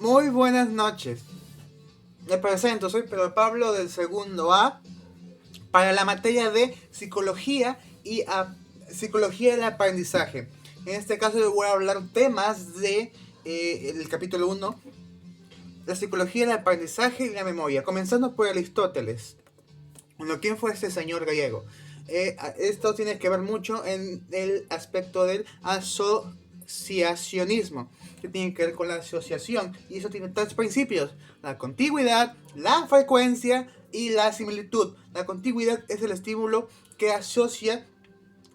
Muy buenas noches. Me presento, soy Pedro Pablo del segundo A para la materia de psicología y psicología del aprendizaje. En este caso les voy a hablar temas de el capítulo 1, la psicología del aprendizaje y la memoria, comenzando por Aristóteles. Bueno, ¿quién fue este señor griego? Esto tiene que ver mucho en el aspecto del asociacionismo, que tiene que ver con la asociación, y eso tiene tres principios: la contigüidad, la frecuencia y la similitud. La contigüidad es el estímulo que asocia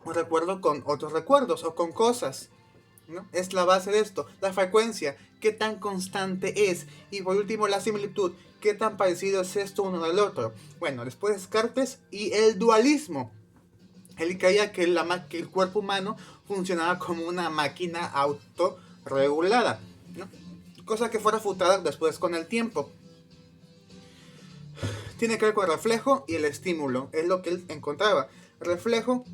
un recuerdo con otros recuerdos o con cosas, ¿no? Es la base de esto. La frecuencia, qué tan constante es. Y por último, la similitud, qué tan parecido es esto uno al otro. Bueno, después Descartes y el dualismo. Él creía que el cuerpo humano funcionaba como una máquina autorregulada, ¿no? Cosa que fue refutada después con el tiempo. Tiene que ver con el reflejo y el estímulo. Es lo que él encontraba. El reflejo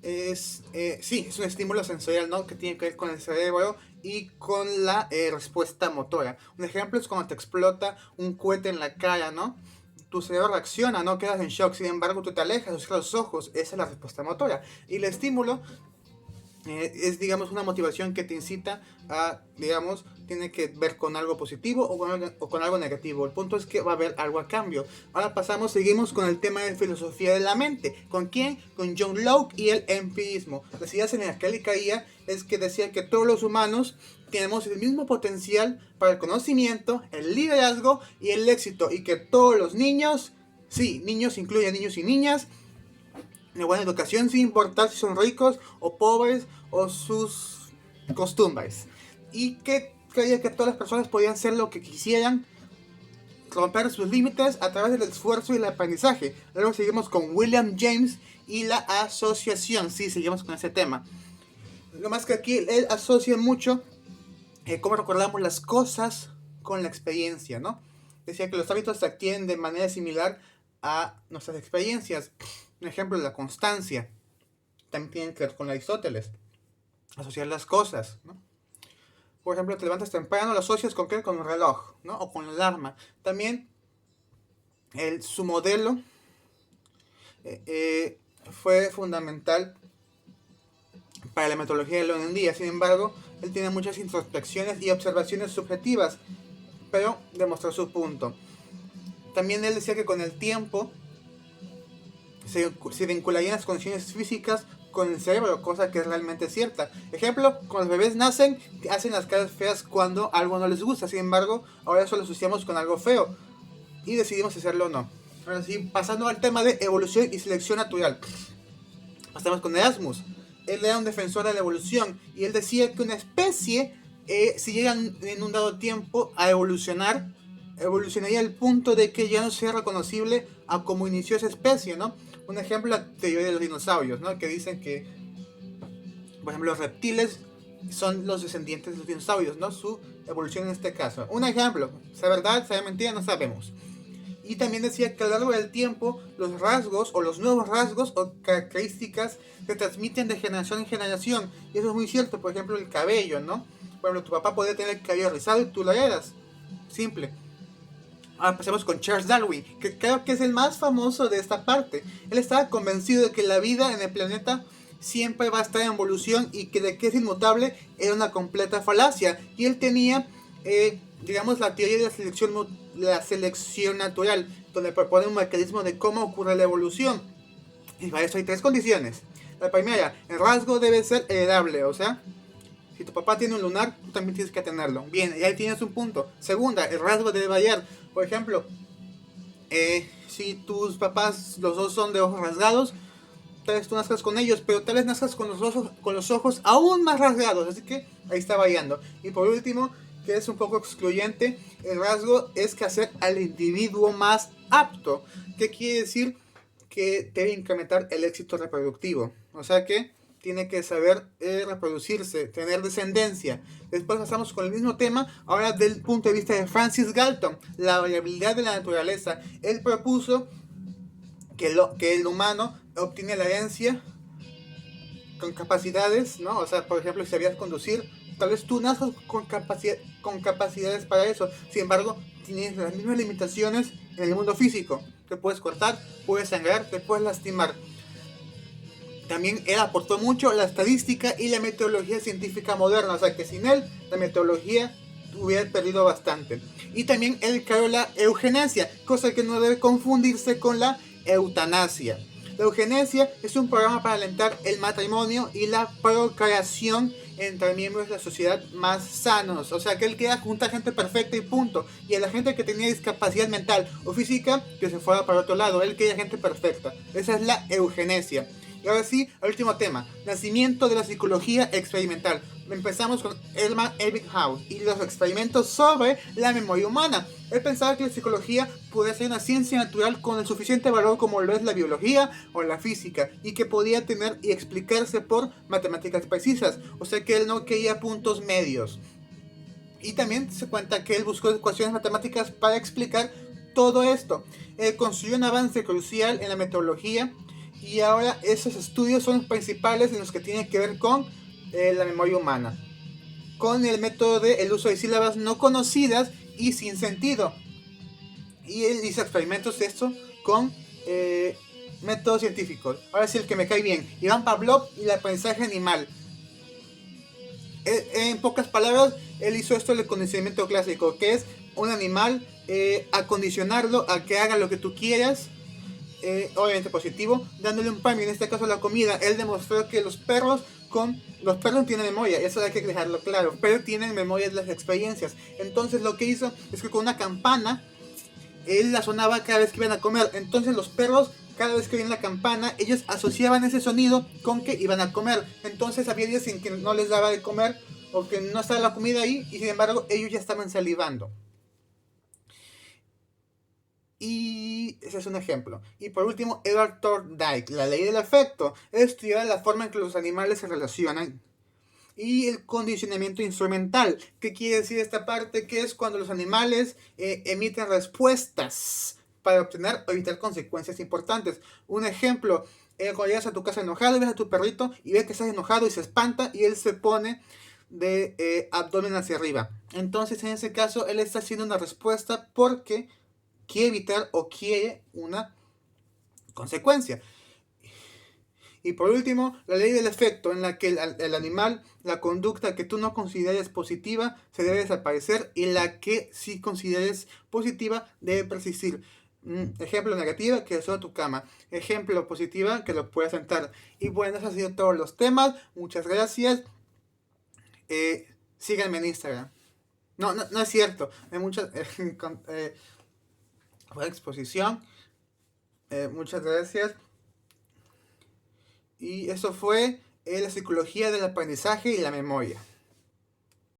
es un estímulo sensorial, ¿no? Que tiene que ver con el cerebro y con la respuesta motora. Un ejemplo es cuando te explota un cohete en la cara, ¿no? Tu cerebro reacciona, no quedas en shock, sin embargo tú te alejas, cierras los ojos, esa es la respuesta motora. Y el estímulo es, digamos, una motivación que te incita a, digamos, tiene que ver con algo positivo o con algo negativo. El punto es que va a haber algo a cambio. Ahora seguimos con el tema de filosofía de la mente. ¿Con quién? Con John Locke y el empirismo. Las ideas en las que él caía es que decía que todos los humanos tenemos el mismo potencial para el conocimiento, el liderazgo y el éxito, y que todos los niños, sí, niños incluyen niños y niñas, una buena educación sin importar si son ricos o pobres o sus costumbres, y que creía que todas las personas podían ser lo que quisieran, romper sus límites a través del esfuerzo y el aprendizaje. Luego seguimos con William James y la asociación. Sí, seguimos con ese tema. Lo más que aquí él asocia mucho cómo recordamos las cosas con la experiencia, ¿no? Decía que los hábitos se adquieren de manera similar a nuestras experiencias. Un ejemplo es la constancia. También tiene que ver con Aristóteles. Asociar las cosas, ¿no? Por ejemplo, te levantas temprano, lo asocias con qué, con el reloj, ¿no? O con la alarma. También su modelo fue fundamental para la metodología de hoy en día. Sin embargo, él tiene muchas introspecciones y observaciones subjetivas, pero demostró su punto. También él decía que con el tiempo se vincularían las condiciones físicas con el cerebro, cosa que es realmente cierta. Ejemplo, cuando los bebés nacen, hacen las caras feas cuando algo no les gusta. Sin embargo, ahora eso lo asociamos con algo feo y decidimos hacerlo o no. Ahora sí, pasando al tema de evolución y selección natural. Pasamos con Erasmus. Él era un defensor de la evolución y él decía que una especie, si llegan en un dado tiempo a evolucionaría al punto de que ya no sea reconocible a cómo inició esa especie, ¿no? Un ejemplo, la teoría de los dinosaurios, ¿no? Que dicen que, por ejemplo, los reptiles son los descendientes de los dinosaurios, ¿no? Su evolución en este caso. Un ejemplo, ¿sea verdad, sea mentira? No sabemos. Y también decía que a lo largo del tiempo los rasgos o los nuevos rasgos o características se transmiten de generación en generación. Y eso es muy cierto. Por ejemplo, el cabello, ¿no? Por ejemplo, tu papá podía tener el cabello rizado y tú lo eras. Simple. Ahora pasemos con Charles Darwin, que creo que es el más famoso de esta parte. Él estaba convencido de que la vida en el planeta siempre va a estar en evolución y que de que es inmutable era una completa falacia. Y él tenía, digamos, la teoría de la selección natural, donde propone un mecanismo de cómo ocurre la evolución. Y para eso hay tres condiciones. La primera, el rasgo debe ser heredable, o sea, si tu papá tiene un lunar, tú también tienes que tenerlo. Bien, y ahí tienes un punto. Segunda, el rasgo debe variar. Por ejemplo, si tus papás los dos son de ojos rasgados, tal vez tú nazcas con ellos, pero tal vez nazcas con los ojos aún más rasgados. Así que ahí está variando. Y por último, que es un poco excluyente, el rasgo es que hacer al individuo más apto. ¿Qué quiere decir? Que debe incrementar el éxito reproductivo. O sea que tiene que saber reproducirse, tener descendencia. Después pasamos con el mismo tema, ahora del punto de vista de Francis Galton, la variabilidad de la naturaleza. Él propuso que el humano obtiene la herencia con capacidades, ¿no? O sea, por ejemplo, si sabías conducir, Tal vez tú nazcas con capacidades para eso. Sin embargo, tienes las mismas limitaciones en el mundo físico. Te puedes cortar, puedes sangrar, te puedes lastimar. También él aportó mucho la estadística y la metodología científica moderna. O sea que sin él, la metodología hubiera perdido bastante. Y también él creó la eugenesia, cosa que no debe confundirse con la eutanasia. La eugenesia es un programa para alentar el matrimonio y la procreación entre miembros de la sociedad más sanos. O sea, que él quería juntar gente perfecta y punto. Y a la gente que tenía discapacidad mental o física, que se fuera para otro lado. Él quería gente perfecta. Esa es la eugenesia. Y ahora sí, el último tema, nacimiento de la psicología experimental. Empezamos con Hermann Ebbinghaus y los experimentos sobre la memoria humana. Él pensaba que la psicología podía ser una ciencia natural con el suficiente valor como lo es la biología o la física, y que podía tener y explicarse por matemáticas precisas. O sea que él no quería puntos medios. Y también se cuenta que él buscó ecuaciones matemáticas para explicar todo esto. Construyó un avance crucial en la metodología. Y ahora esos estudios son los principales en los que tienen que ver con la memoria humana. Con el método de el uso de sílabas no conocidas y sin sentido. Y él hizo experimentos de esto con métodos científicos. Ahora sí el que me cae bien. Iván Pavlov y el aprendizaje animal. En pocas palabras, él hizo esto del condicionamiento clásico, que es un animal acondicionarlo a que haga lo que tú quieras. Obviamente positivo, dándole un premio, en este caso la comida. Él demostró que los perros no tienen memoria, eso hay que dejarlo claro, pero tienen memoria de las experiencias. Entonces lo que hizo es que con una campana él la sonaba cada vez que iban a comer. Entonces los perros, cada vez que oían la campana, ellos asociaban ese sonido con que iban a comer. Entonces había días en que no les daba de comer o que no estaba la comida ahí, y sin embargo ellos ya estaban salivando. Y ese es un ejemplo. Y por último, Edward Thorndike, la ley del afecto. Estudiar la forma en que los animales se relacionan. Y el condicionamiento instrumental. ¿Qué quiere decir esta parte? Que es cuando los animales emiten respuestas para obtener o evitar consecuencias importantes. Un ejemplo, cuando llegas a tu casa enojado, ves a tu perrito y ves que estás enojado y se espanta y él se pone de abdomen hacia arriba. Entonces en ese caso él está haciendo una respuesta porque quiere evitar o quiere una consecuencia. Y por último, la ley del efecto, en la que el animal, la conducta que tú no consideres positiva, se debe desaparecer, y la que sí consideres positiva debe persistir. Ejemplo negativa, que es tu cama. Ejemplo positiva, que lo puedes sentar. Y bueno, esos han sido todos los temas. Muchas gracias. Síganme en Instagram. No es cierto. Hay muchas... fue exposición. Muchas gracias. Y eso fue la psicología del aprendizaje y la memoria.